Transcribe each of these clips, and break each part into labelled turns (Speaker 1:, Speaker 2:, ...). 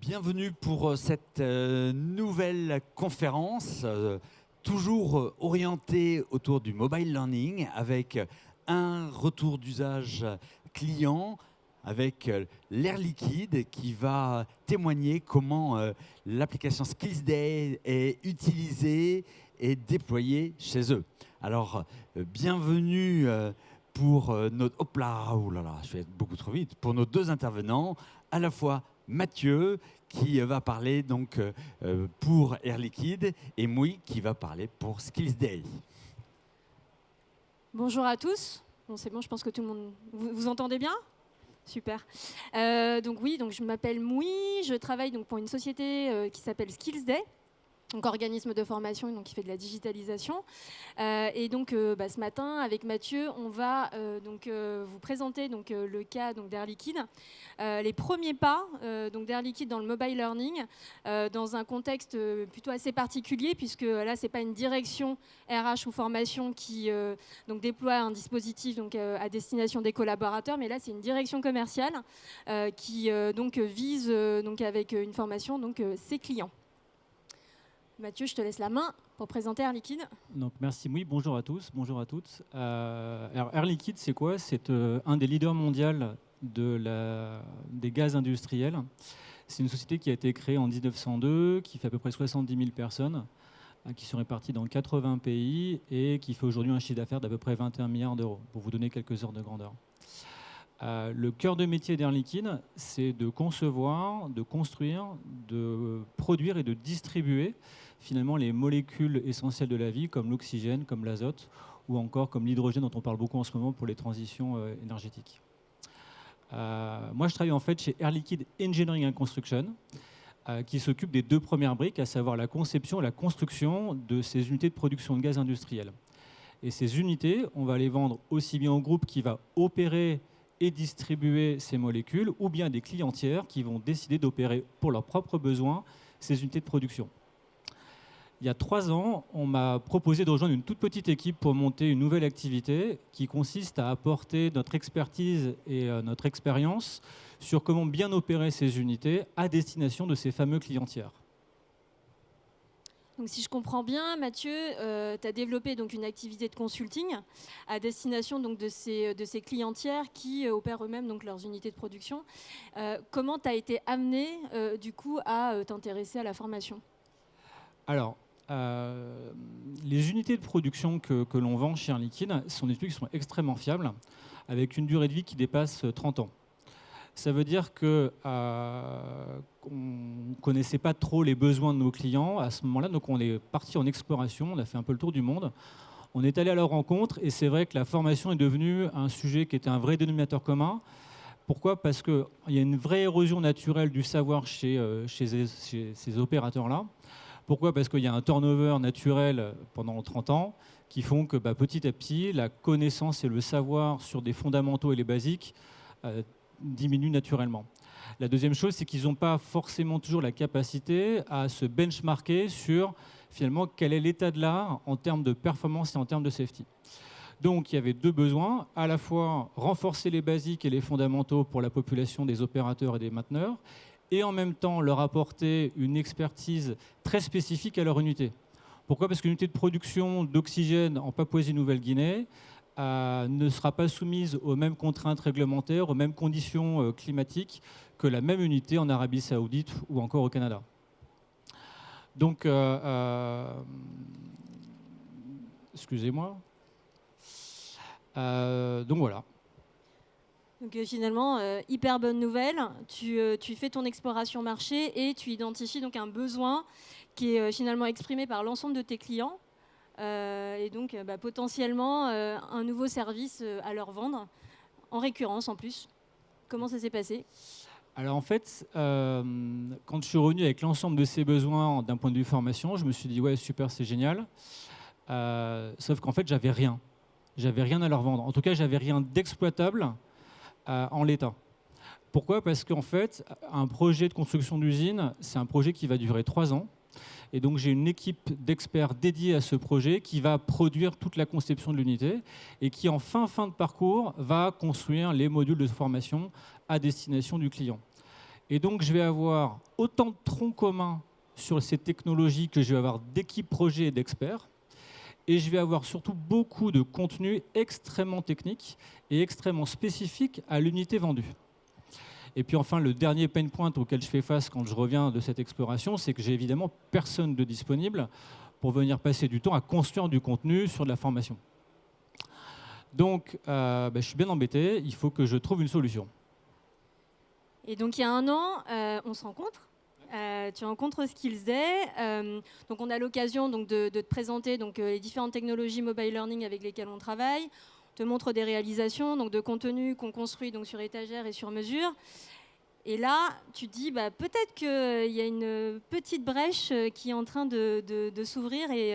Speaker 1: Bienvenue pour cette nouvelle conférence, toujours orientée autour du mobile learning, avec un retour d'usage client, avec l'Air Liquide qui va témoigner comment l'application SkillsDay est utilisée et déployée chez eux. Alors, bienvenue pour nos... Hop là, oh là là, je vais beaucoup trop vite. Pour nos deux intervenants, à la fois Mathieu qui va parler donc pour Air Liquide et Mouy qui va parler pour SkillsDay.
Speaker 2: Bonjour à tous. Bon, c'est bon, je pense que tout le monde... Vous entendez bien ? Super. Donc je m'appelle Mouy, je travaille donc pour une société qui s'appelle SkillsDay. Donc organisme de formation donc, qui fait de la digitalisation. Et donc ce matin, avec Mathieu, on va vous présenter le cas d'Air Liquide, les premiers pas d'Air Liquide dans le mobile learning, dans un contexte plutôt assez particulier, puisque là, ce n'est pas une direction RH ou formation qui déploie un dispositif à destination des collaborateurs, mais là, c'est une direction commerciale qui vise avec une formation ses clients. Mathieu, je te laisse la main pour présenter Air Liquide.
Speaker 3: Donc, merci Mouy, bonjour à tous, bonjour à toutes. Alors, Air Liquide, c'est quoi ? C'est un des leaders mondiaux des gaz industriels. C'est une société qui a été créée en 1902, qui fait à peu près 70 000 personnes, qui sont réparties dans 80 pays et qui fait aujourd'hui un chiffre d'affaires d'à peu près 21 milliards d'euros, pour vous donner quelques ordres de grandeur. Le cœur de métier d'Air Liquide, c'est de concevoir, de construire, de produire et de distribuer finalement les molécules essentielles de la vie, comme l'oxygène, comme l'azote, ou encore comme l'hydrogène dont on parle beaucoup en ce moment pour les transitions énergétiques. Moi, je travaille en fait chez Air Liquide Engineering and Construction, qui s'occupe des deux premières briques, à savoir la conception et la construction de ces unités de production de gaz industriel. Et ces unités, on va les vendre aussi bien au groupe qui va opérer et distribuer ces molécules, ou bien des clients tiers qui vont décider d'opérer pour leurs propres besoins ces unités de production. Il y a 3 ans, on m'a proposé de rejoindre une toute petite équipe pour monter une nouvelle activité qui consiste à apporter notre expertise et notre expérience sur comment bien opérer ces unités à destination de ces fameux clients tiers.
Speaker 2: Donc, si je comprends bien, Mathieu, tu as développé une activité de consulting à destination de ces clients tiers qui opèrent eux-mêmes leurs unités de production. Comment tu as été amené à t'intéresser à la formation ?
Speaker 3: Alors, les unités de production que l'on vend chez Air Liquide sont des unités qui sont extrêmement fiables, avec une durée de vie qui dépasse 30 ans. Ça veut dire qu'on ne connaissait pas trop les besoins de nos clients à ce moment-là, donc on est parti en exploration, on a fait un peu le tour du monde. On est allé à leur rencontre et c'est vrai que la formation est devenue un sujet qui était un vrai dénominateur commun. Pourquoi ? Parce qu'il y a une vraie érosion naturelle du savoir chez ces opérateurs-là. Pourquoi ? Parce qu'il y a un turnover naturel pendant 30 ans qui font que petit à petit, la connaissance et le savoir sur des fondamentaux et les basiques diminuent naturellement. La deuxième chose, c'est qu'ils n'ont pas forcément toujours la capacité à se benchmarker sur finalement quel est l'état de l'art en termes de performance et en termes de safety. Donc il y avait 2 besoins, à la fois renforcer les basiques et les fondamentaux pour la population des opérateurs et des mainteneurs, et en même temps leur apporter une expertise très spécifique à leur unité. Pourquoi ? Parce qu'une unité de production d'oxygène en Papouasie-Nouvelle-Guinée ne sera pas soumise aux mêmes contraintes réglementaires, aux mêmes conditions climatiques que la même unité en Arabie Saoudite ou encore au Canada. Donc, excusez-moi. Donc voilà.
Speaker 2: Donc finalement, hyper bonne nouvelle. Tu fais ton exploration marché et tu identifies un besoin qui est finalement exprimé par l'ensemble de tes clients. Et donc potentiellement un nouveau service à leur vendre, en récurrence en plus. Comment ça s'est passé ?
Speaker 3: Alors en fait, quand je suis revenu avec l'ensemble de ces besoins d'un point de vue formation, je me suis dit ouais super, c'est génial. Sauf qu'en fait, j'avais rien. J'avais rien à leur vendre. En tout cas, j'avais rien d'exploitable en l'état. Pourquoi ? Parce qu'en fait, un projet de construction d'usine, c'est un projet qui va durer 3 ans. Et donc, j'ai une équipe d'experts dédiée à ce projet qui va produire toute la conception de l'unité et qui, en fin de parcours, va construire les modules de formation à destination du client. Et donc, je vais avoir autant de troncs communs sur ces technologies que je vais avoir d'équipes projets et d'experts. Et je vais avoir surtout beaucoup de contenu extrêmement technique et extrêmement spécifique à l'unité vendue. Et puis enfin, le dernier pain point auquel je fais face quand je reviens de cette exploration, c'est que j'ai évidemment personne de disponible pour venir passer du temps à construire du contenu sur de la formation. Donc, je suis bien embêté, il faut que je trouve une solution.
Speaker 2: Et donc, il y a un an, on se rencontre. Tu rencontres SkillsDay. Donc, on a l'occasion de te présenter les différentes technologies mobile learning avec lesquelles on travaille. On te montre des réalisations, de contenu qu'on construit sur étagère et sur mesure. Et là, tu te dis, peut-être qu'il y a une petite brèche qui est en train de s'ouvrir. Et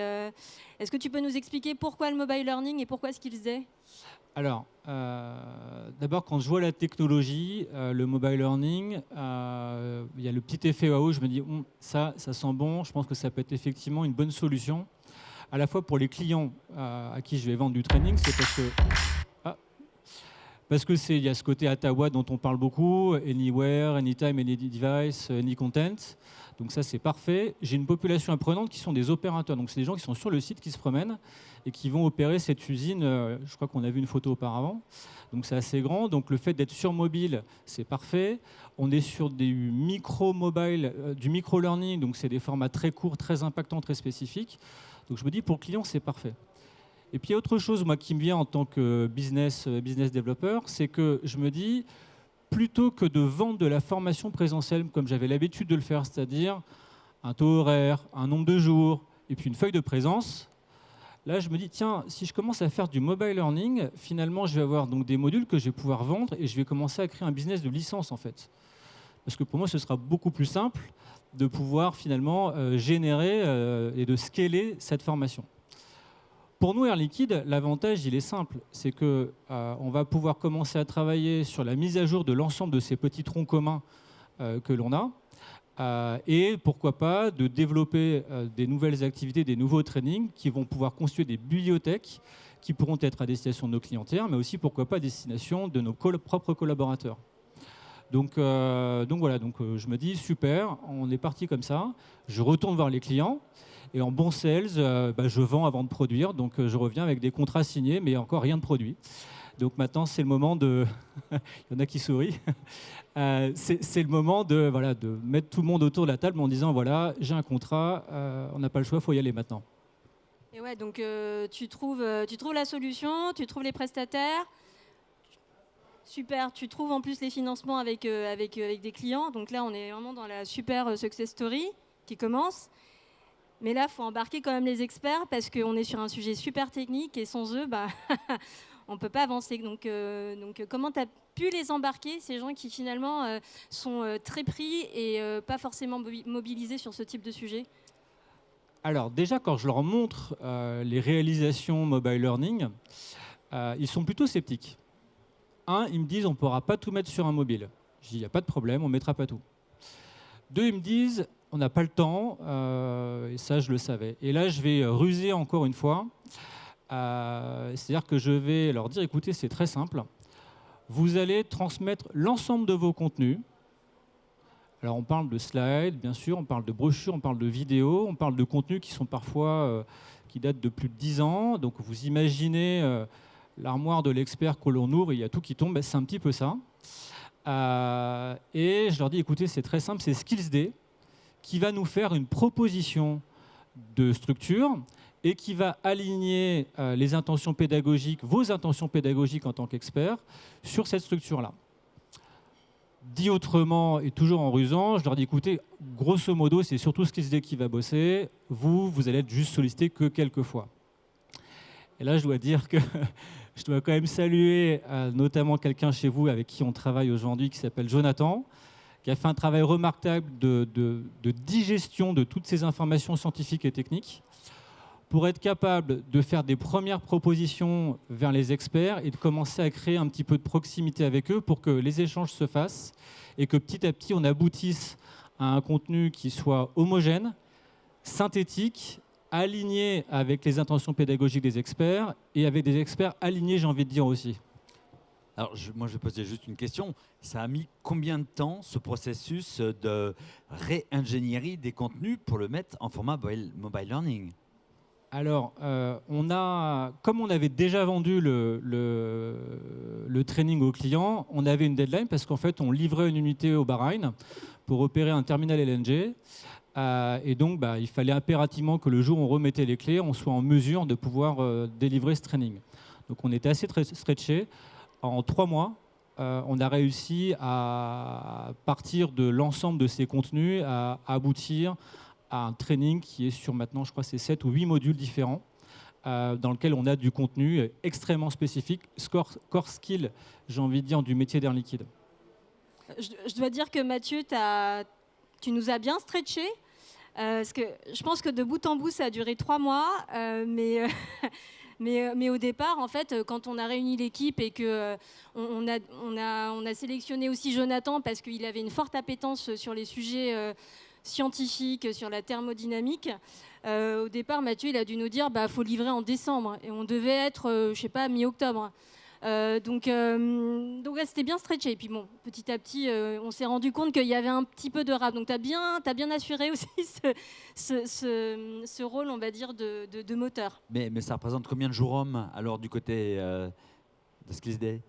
Speaker 2: est-ce que tu peux nous expliquer pourquoi le mobile learning et pourquoi SkillsDay ?
Speaker 3: Alors, d'abord, quand je vois la technologie, le mobile learning, il y a le petit effet waouh, je me dis, ça sent bon, je pense que ça peut être effectivement une bonne solution, à la fois pour les clients à qui je vais vendre du training, c'est parce que il y a ce côté Ottawa dont on parle beaucoup, anywhere, anytime, any device, any content. Donc ça, c'est parfait. J'ai une population apprenante qui sont des opérateurs. Donc c'est des gens qui sont sur le site, qui se promènent et qui vont opérer cette usine. Je crois qu'on a vu une photo auparavant. Donc c'est assez grand. Donc le fait d'être sur mobile, c'est parfait. On est sur du micro-mobile, du micro-learning. Donc c'est des formats très courts, très impactants, très spécifiques. Donc je me dis, pour le client, c'est parfait. Et puis il y a autre chose, moi, qui me vient en tant que business développeur, c'est que je me dis, plutôt que de vendre de la formation présentielle comme j'avais l'habitude de le faire, c'est-à-dire un taux horaire, un nombre de jours, et puis une feuille de présence, là, je me dis, tiens, si je commence à faire du mobile learning, finalement, je vais avoir donc des modules que je vais pouvoir vendre et je vais commencer à créer un business de licence, en fait. Parce que pour moi, ce sera beaucoup plus simple de pouvoir finalement générer et de scaler cette formation. Pour nous, Air Liquide, l'avantage, il est simple. C'est qu'on va pouvoir commencer à travailler sur la mise à jour de l'ensemble de ces petits troncs communs que l'on a. Et pourquoi pas de développer des nouvelles activités, des nouveaux trainings qui vont pouvoir constituer des bibliothèques qui pourront être à destination de nos clientèles, mais aussi, pourquoi pas, à destination de nos propres collaborateurs. Donc voilà, je me dis, super, on est parti comme ça. Je retourne voir les clients. Et en bon sales, je vends avant de produire. Donc je reviens avec des contrats signés, mais encore rien de produit. Donc maintenant, c'est le moment de... Il y en a qui sourient. C'est le moment de mettre tout le monde autour de la table en disant, voilà, j'ai un contrat, on n'a pas le choix, il faut y aller maintenant.
Speaker 2: Et ouais, donc tu trouves la solution, tu trouves les prestataires. Super, tu trouves en plus les financements avec des clients. Donc là, on est vraiment dans la super success story qui commence. Mais là, il faut embarquer quand même les experts parce qu'on est sur un sujet super technique et sans eux, on ne peut pas avancer. Donc comment tu as pu les embarquer, ces gens qui finalement sont très pris et pas forcément mobilisés sur ce type de sujet ?
Speaker 3: Alors déjà, quand je leur montre les réalisations mobile learning, ils sont plutôt sceptiques. Ils me disent, on ne pourra pas tout mettre sur un mobile. Je dis, il n'y a pas de problème, on ne mettra pas tout. 2, ils me disent, on n'a pas le temps, et ça, je le savais. Et là, je vais ruser encore une fois. C'est-à-dire que je vais leur dire, écoutez, c'est très simple. Vous allez transmettre l'ensemble de vos contenus. Alors, on parle de slides, bien sûr, on parle de brochures, on parle de vidéos, on parle de contenus qui sont parfois, qui datent de plus de 10 ans. Donc, vous imaginez l'armoire de l'expert que l'on ouvre, il y a tout qui tombe, c'est un petit peu ça. Et je leur dis, écoutez, c'est très simple, c'est SkillsDay qui va nous faire une proposition de structure et qui va aligner les intentions pédagogiques, vos intentions pédagogiques en tant qu'expert, sur cette structure-là. Dit autrement et toujours en rusant, je leur dis, écoutez, grosso modo, c'est surtout SkillsDay qui va bosser, vous allez être juste sollicité que quelques fois. Et là, je dois dire que je dois quand même saluer notamment quelqu'un chez vous avec qui on travaille aujourd'hui, qui s'appelle Jonathan, qui a fait un travail remarquable de digestion de toutes ces informations scientifiques et techniques pour être capable de faire des premières propositions vers les experts et de commencer à créer un petit peu de proximité avec eux pour que les échanges se fassent et que petit à petit, on aboutisse à un contenu qui soit homogène, synthétique, aligné avec les intentions pédagogiques des experts et avec des experts alignés, j'ai envie de dire aussi.
Speaker 1: Alors, moi, je vais poser juste une question. Ça a mis combien de temps, ce processus de réingénierie des contenus pour le mettre en format mobile learning?
Speaker 3: Alors, comme on avait déjà vendu le training aux clients, on avait une deadline parce qu'en fait, on livrait une unité au Bahreïn pour opérer un terminal LNG. Et donc, il fallait impérativement que le jour où on remettait les clés, on soit en mesure de pouvoir délivrer ce training. Donc, on était assez stretché. En 3 mois, on a réussi à partir de l'ensemble de ces contenus à aboutir à un training qui est sur maintenant, je crois, c'est 7 ou 8 modules différents dans lequel on a du contenu extrêmement spécifique, core skill, j'ai envie de dire, du métier d'Air Liquide.
Speaker 2: Je dois dire que Mathieu, tu nous as bien stretché. Parce que je pense que de bout en bout, ça a duré 3 mois. Mais au départ, en fait, quand on a réuni l'équipe et qu'on on a sélectionné aussi Jonathan parce qu'il avait une forte appétence sur les sujets scientifiques, sur la thermodynamique, au départ, Mathieu, il a dû nous dire faut livrer en décembre. Et on devait être, je sais pas, mi-octobre. Donc ouais, c'était bien stretché. Et puis bon, petit à petit, on s'est rendu compte qu'il y avait un petit peu de rap. Donc t'as bien assuré aussi ce rôle, on va dire, de moteur.
Speaker 1: Mais ça représente combien de jours hommes alors du côté de Skills Day?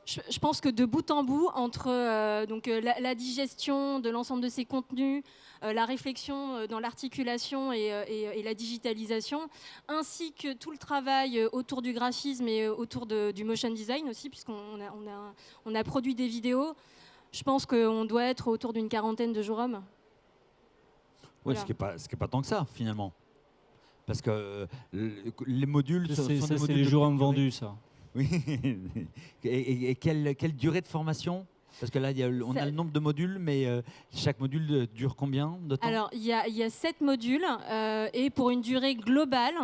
Speaker 2: Je pense que de bout en bout, entre la digestion de l'ensemble de ces contenus, la réflexion dans l'articulation et la digitalisation, ainsi que tout le travail autour du graphisme et autour du motion design aussi, puisqu'on a produit des vidéos, je pense qu'on doit être autour d'une 40aine de jours hommes.
Speaker 1: Oui, voilà. Ce qui est pas tant que ça, finalement. Parce que les modules...
Speaker 3: C'est les jours hommes vendus, ça.
Speaker 1: Oui. Et quelle durée de formation? Parce que là, on a le nombre de modules, mais chaque module dure combien de temps?
Speaker 2: Alors, il y a 7 modules et pour une durée globale,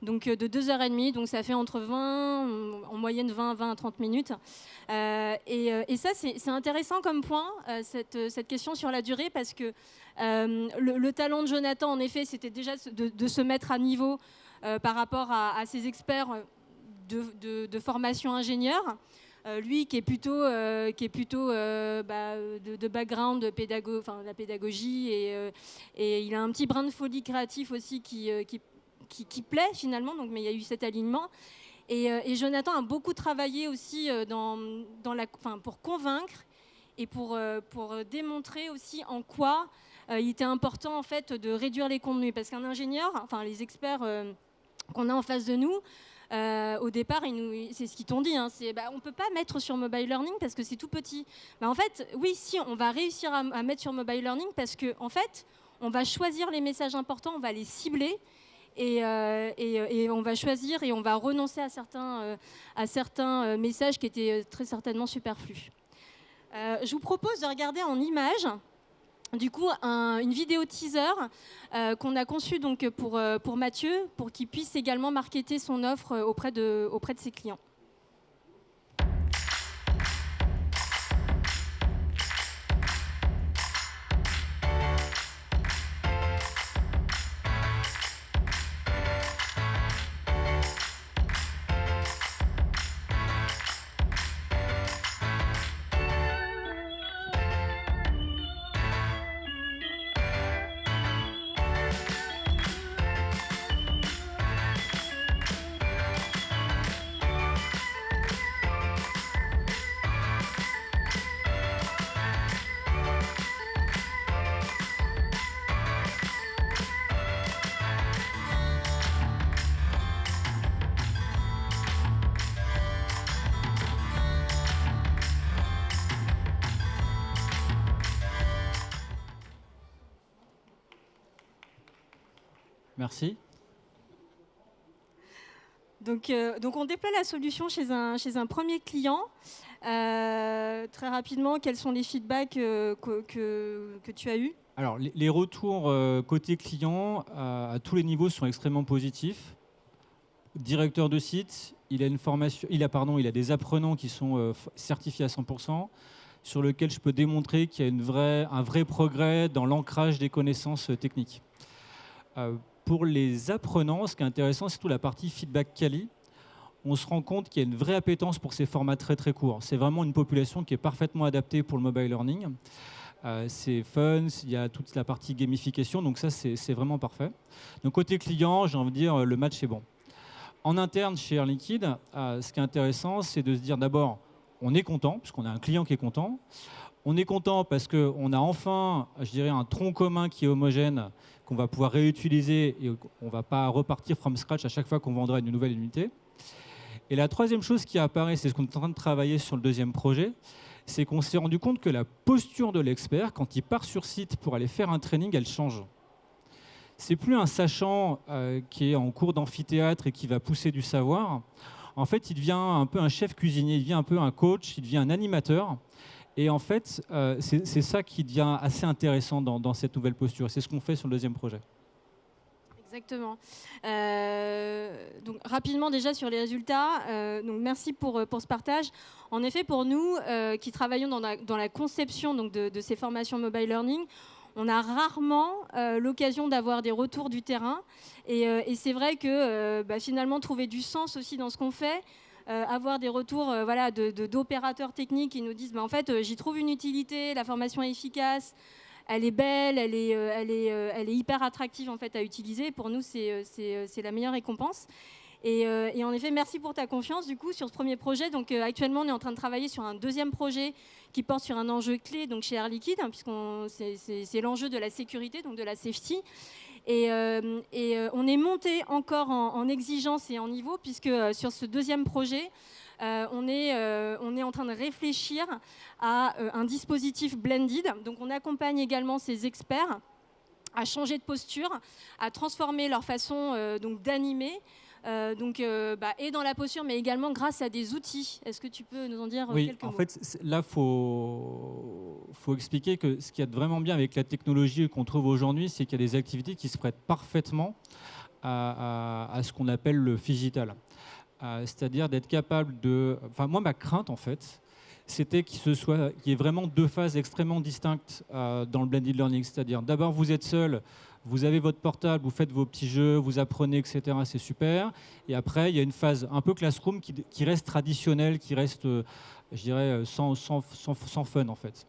Speaker 2: donc de 2h30, donc ça fait en moyenne 20 à 30 minutes. Et ça, c'est intéressant comme point, cette question sur la durée, parce que le talent de Jonathan, en effet, c'était déjà de se mettre à niveau par rapport à ses experts de formation ingénieur. Lui qui est plutôt de background de la pédagogie et il a un petit brin de folie créatif aussi qui plaît finalement, donc, mais il y a eu cet alignement. Et Jonathan a beaucoup travaillé aussi pour convaincre et pour démontrer aussi en quoi il était important en fait de réduire les contenus, parce qu'un ingénieur, enfin les experts qu'on a en face de nous, au départ, c'est ce qu'ils t'ont dit, on ne peut pas mettre sur mobile learning parce que c'est tout petit. En fait, oui, si, on va réussir à mettre sur mobile learning parce qu'en fait, on va choisir les messages importants, on va les cibler et on va choisir et on va renoncer à certains messages qui étaient très certainement superflus. Je vous propose de regarder en images du coup une vidéo teaser qu'on a conçue donc pour Mathieu, pour qu'il puisse également marketer son offre auprès de ses clients.
Speaker 3: Merci.
Speaker 2: Donc on déploie la solution chez un premier client. Très rapidement, quels sont les feedbacks que tu as eus?
Speaker 3: Alors, les retours côté client à tous les niveaux sont extrêmement positifs. Directeur de site, il a des apprenants qui sont certifiés à 100%, sur lequel je peux démontrer qu'il y a un vrai progrès dans l'ancrage des connaissances techniques. Pour les apprenants, ce qui est intéressant, c'est toute la partie feedback quali. on se rend compte qu'il y a une vraie appétence pour ces formats très très courts. C'est vraiment une population qui est parfaitement adaptée pour le mobile learning. C'est fun, il y a toute la partie gamification, donc ça c'est vraiment parfait. Donc côté client, j'ai envie de dire, le match est bon. En interne chez Air Liquide, ce qui est intéressant, c'est de se dire d'abord, on est content, puisqu'on a un client qui est content. On est content parce qu'on a enfin, je dirais, un tronc commun qui est homogène, qu'on va pouvoir réutiliser et on ne va pas repartir from scratch à chaque fois qu'on vendra une nouvelle unité. Et la troisième chose qui apparaît, c'est ce qu'on est en train de travailler sur le deuxième projet, c'est qu'on s'est rendu compte que la posture de l'expert, quand il part sur site pour aller faire un training, elle change. C'est plus un sachant qui est en cours d'amphithéâtre et qui va pousser du savoir. En fait, il devient un peu un chef cuisinier, il devient un peu un coach, il devient un animateur. Et en fait, c'est ça qui devient assez intéressant dans cette nouvelle posture. C'est ce qu'on fait sur le deuxième projet.
Speaker 2: Exactement. Donc rapidement déjà sur les résultats. Donc merci pour ce partage. En effet, pour nous qui travaillons dans la conception donc de ces formations mobile learning, on a rarement l'occasion d'avoir des retours du terrain. Et c'est vrai que finalement trouver du sens aussi dans ce qu'on fait. Avoir des retours voilà, d'opérateurs techniques qui nous disent en fait j'y trouve une utilité, la formation est efficace, elle est belle, elle est hyper attractive en fait, à utiliser. Pour nous, c'est la meilleure récompense. Et en effet, merci pour ta confiance du coup, sur ce premier projet. Donc, actuellement, on est en train de travailler sur un deuxième projet qui porte sur un enjeu clé donc, chez Air Liquide, hein, puisque c'est l'enjeu de la sécurité, donc de la safety. Et on est monté encore en exigence et en niveau, puisque sur ce deuxième projet, on est en train de réfléchir à un dispositif blended. Donc on accompagne également ces experts à changer de posture, à transformer leur façon donc d'animer. Et dans la posture, mais également grâce à des outils. Est-ce que tu peux nous en dire quelques mots ?
Speaker 3: Oui, en fait, là, faut expliquer que ce qu'il y a de vraiment bien avec la technologie qu'on trouve aujourd'hui, c'est qu'il y a des activités qui se prêtent parfaitement à ce qu'on appelle le phygital. C'est-à-dire d'être capable de... Enfin, moi, ma crainte, en fait, c'était qu'il y ait vraiment deux phases extrêmement distinctes dans le blended learning. C'est-à-dire, d'abord, vous êtes seul, vous avez votre portable, vous faites vos petits jeux, vous apprenez, etc. C'est super. Et après, il y a une phase un peu classroom qui reste traditionnelle, qui reste, je dirais, sans fun, en fait.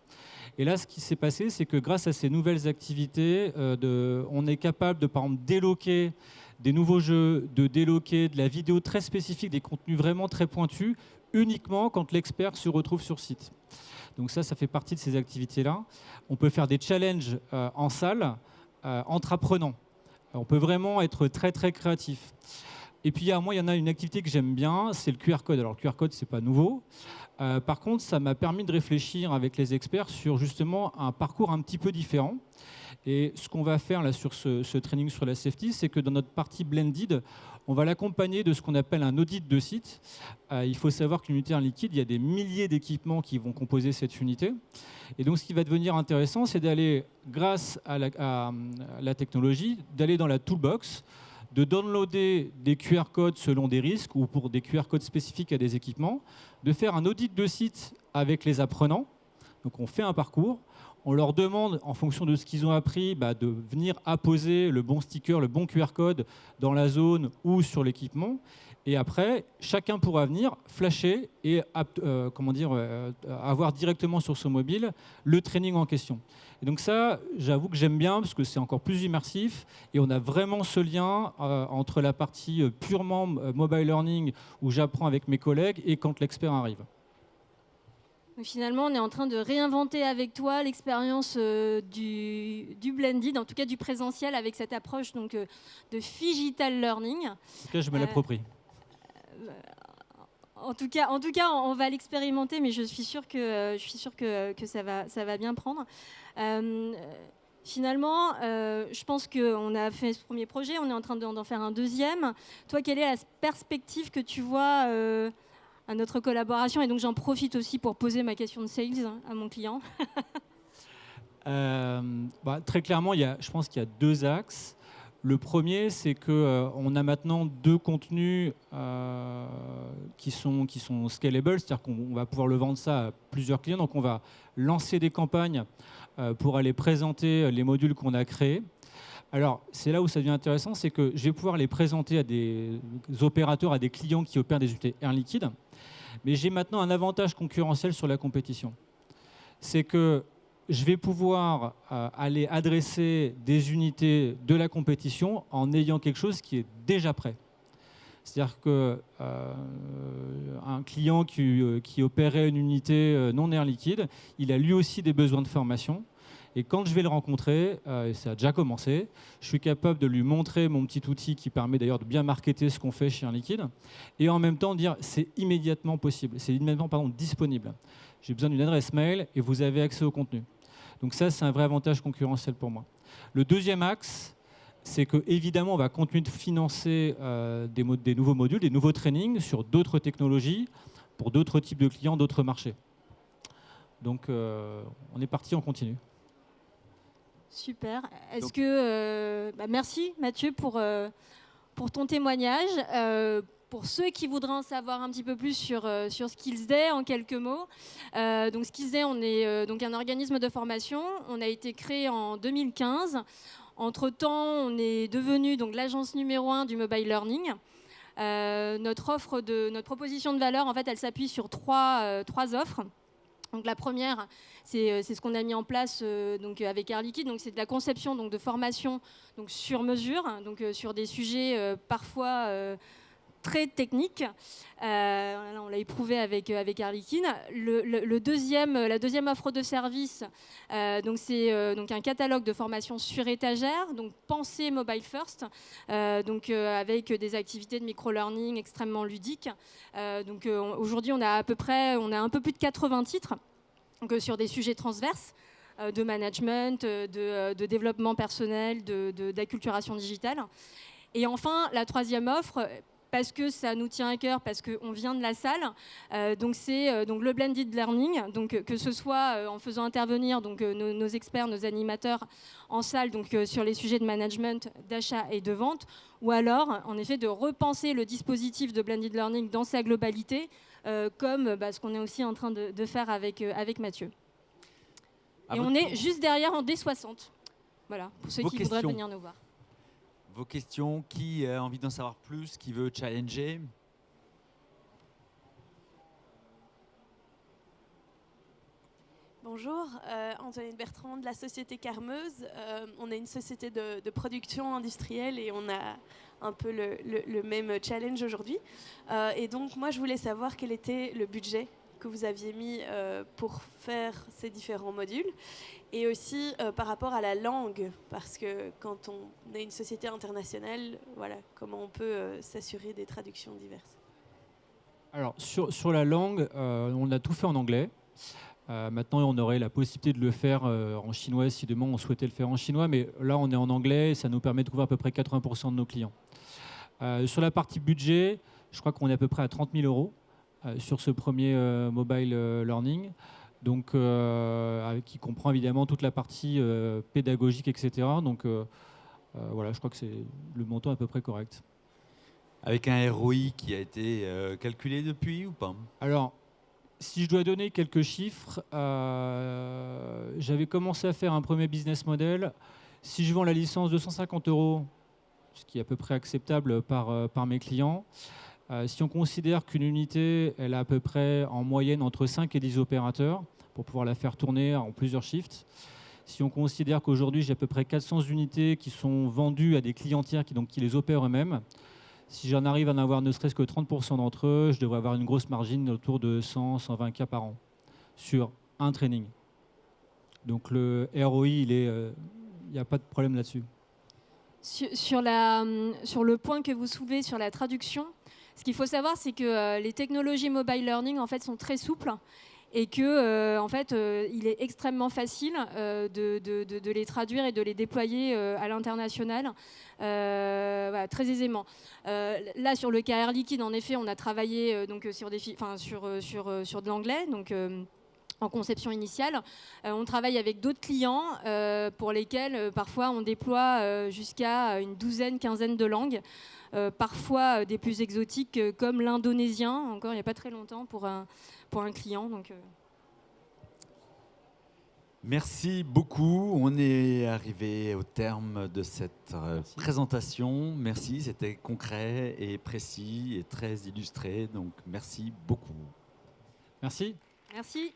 Speaker 3: Et là, ce qui s'est passé, c'est que grâce à ces nouvelles activités, on est capable de, par exemple, déloquer des nouveaux jeux, de déloquer de la vidéo très spécifique, des contenus vraiment très pointus, uniquement quand l'expert se retrouve sur site. Donc ça fait partie de ces activités-là. On peut faire des challenges en salle, entre apprenants. On peut vraiment être très très créatif. Et puis moi, il y en a une activité que j'aime bien, c'est le QR code. Alors le QR code, c'est pas nouveau. Par contre, ça m'a permis de réfléchir avec les experts sur justement un parcours un petit peu différent. Et ce qu'on va faire là sur ce training sur la safety, c'est que dans notre partie blended, on va l'accompagner de ce qu'on appelle un audit de site. Il faut savoir qu'une unité Air Liquide, il y a des milliers d'équipements qui vont composer cette unité. Et donc, ce qui va devenir intéressant, c'est d'aller, grâce à la technologie, d'aller dans la toolbox, de downloader des QR codes selon des risques ou pour des QR codes spécifiques à des équipements, de faire un audit de site avec les apprenants. Donc, on fait un parcours. On leur demande, en fonction de ce qu'ils ont appris, de venir apposer le bon sticker, le bon QR code dans la zone ou sur l'équipement. Et après, chacun pourra venir flasher et avoir directement sur son mobile le training en question. Et donc ça, j'avoue que j'aime bien parce que c'est encore plus immersif et on a vraiment ce lien entre la partie purement mobile learning où j'apprends avec mes collègues et quand l'expert arrive.
Speaker 2: Donc finalement, on est en train de réinventer avec toi l'expérience du blended, en tout cas du présentiel, avec cette approche donc, de phygital learning.
Speaker 3: En tout cas, je me l'approprie.
Speaker 2: En tout cas, on va l'expérimenter, mais je suis sûre que ça va bien prendre. Finalement, je pense qu'on a fait ce premier projet, on est en train d'en faire un deuxième. Toi, quelle est la perspective que tu vois à notre collaboration? Et donc, j'en profite aussi pour poser ma question de sales à mon client.
Speaker 3: Très clairement, je pense qu'il y a deux axes. Le premier, c'est qu'on a maintenant deux contenus qui sont scalable, c'est-à-dire qu'on va pouvoir le vendre ça à plusieurs clients. Donc, on va lancer des campagnes pour aller présenter les modules qu'on a créés. Alors, c'est là où ça devient intéressant, c'est que je vais pouvoir les présenter à des opérateurs, à des clients qui opèrent des unités Air Liquide, mais j'ai maintenant un avantage concurrentiel sur la compétition. C'est que je vais pouvoir aller adresser des unités de la compétition en ayant quelque chose qui est déjà prêt. C'est-à-dire qu'un client qui opérait une unité non Air Liquide, il a lui aussi des besoins de formation. Et quand je vais le rencontrer, et ça a déjà commencé, je suis capable de lui montrer mon petit outil qui permet d'ailleurs de bien marketer ce qu'on fait chez Air Liquide, et en même temps dire c'est immédiatement possible, c'est immédiatement disponible. J'ai besoin d'une adresse mail et vous avez accès au contenu. Donc ça, c'est un vrai avantage concurrentiel pour moi. Le deuxième axe, c'est qu'évidemment, on va continuer de financer des nouveaux modules, des nouveaux trainings sur d'autres technologies, pour d'autres types de clients, d'autres marchés. Donc on est parti, on continue.
Speaker 2: Super. Est-ce que merci Mathieu pour ton témoignage. Pour ceux qui voudraient en savoir un petit peu plus sur Skills Day, en quelques mots. Donc Skills Day, on est donc un organisme de formation. On a été créé en 2015. Entre-temps, on est devenu donc l'agence numéro 1 du mobile learning. Notre proposition de valeur, en fait, elle s'appuie sur trois offres. Donc la première, c'est ce qu'on a mis en place donc avec Air Liquide. Donc c'est de la conception donc de formation donc sur mesure, donc sur des sujets parfois très techniques. On l'a éprouvé avec Air Liquide. La deuxième offre de service, donc c'est donc un catalogue de formation sur étagère, donc pensé mobile first, avec des activités de micro-learning extrêmement ludiques. Aujourd'hui, on a un peu plus de 80 titres donc, sur des sujets transverses de management, de développement personnel, d'acculturation digitale. Et enfin, la troisième offre, parce que ça nous tient à cœur, parce qu'on vient de la salle, c'est le blended learning, donc que ce soit en faisant intervenir donc nos experts, nos animateurs en salle, donc sur les sujets de management, d'achat et de vente, ou alors en effet de repenser le dispositif de blended learning dans sa globalité, comme ce qu'on est aussi en train de faire avec Mathieu. Et on est juste derrière en D60. Voilà, pour ceux qui voudraient venir nous voir.
Speaker 1: Vos questions, qui a envie d'en savoir plus, qui veut challenger?
Speaker 4: Bonjour, Antoinette Bertrand de la société Carmeuse. On est une société de production industrielle et on a un peu le même challenge aujourd'hui. Et donc moi je voulais savoir quel était le budget que vous aviez mis pour faire ces différents modules et aussi par rapport à la langue, parce que quand on est une société internationale, voilà, comment on peut s'assurer des traductions diverses.
Speaker 3: Alors sur la langue, on a tout fait en anglais. Maintenant, on aurait la possibilité de le faire en chinois si demain on souhaitait le faire en chinois, mais là on est en anglais et ça nous permet de couvrir à peu près 80% de nos clients. Sur la partie budget, je crois qu'on est à peu près à 30 000 € sur ce premier mobile learning, donc, qui comprend évidemment toute la partie pédagogique, etc. Donc voilà, je crois que le montant est à peu près correct.
Speaker 1: Avec un ROI qui a été calculé depuis ou pas?
Speaker 3: Alors, si je dois donner quelques chiffres, j'avais commencé à faire un premier business model. Si je vends la licence 250 €, ce qui est à peu près acceptable par mes clients, si on considère qu'une unité, elle a à peu près en moyenne entre 5 et 10 opérateurs pour pouvoir la faire tourner en plusieurs shifts, si on considère qu'aujourd'hui j'ai à peu près 400 unités qui sont vendues à des clients tiers qui les opèrent eux-mêmes, si j'en arrive à en avoir ne serait-ce que 30% d'entre eux, je devrais avoir une grosse margine autour de 100-120 cas par an sur un training. Donc le ROI, il n'y a pas de problème là-dessus.
Speaker 2: Sur le point que vous soulevez sur la traduction, ce qu'il faut savoir, c'est que les technologies mobile learning en fait, sont très souples et que en fait, il est extrêmement facile de les traduire et de les déployer à l'international voilà, très aisément. Là, sur le cas Air Liquide, en effet, on a travaillé donc, sur de l'anglais, donc en conception initiale. On travaille avec d'autres clients pour lesquels parfois on déploie jusqu'à une douzaine, quinzaine de langues. Parfois des plus exotiques comme l'indonésien, encore il n'y a pas très longtemps pour un client. Donc,
Speaker 1: Merci beaucoup. On est arrivé au terme de cette présentation. Merci, c'était concret et précis et très illustré. Donc merci beaucoup.
Speaker 3: Merci.
Speaker 2: Merci.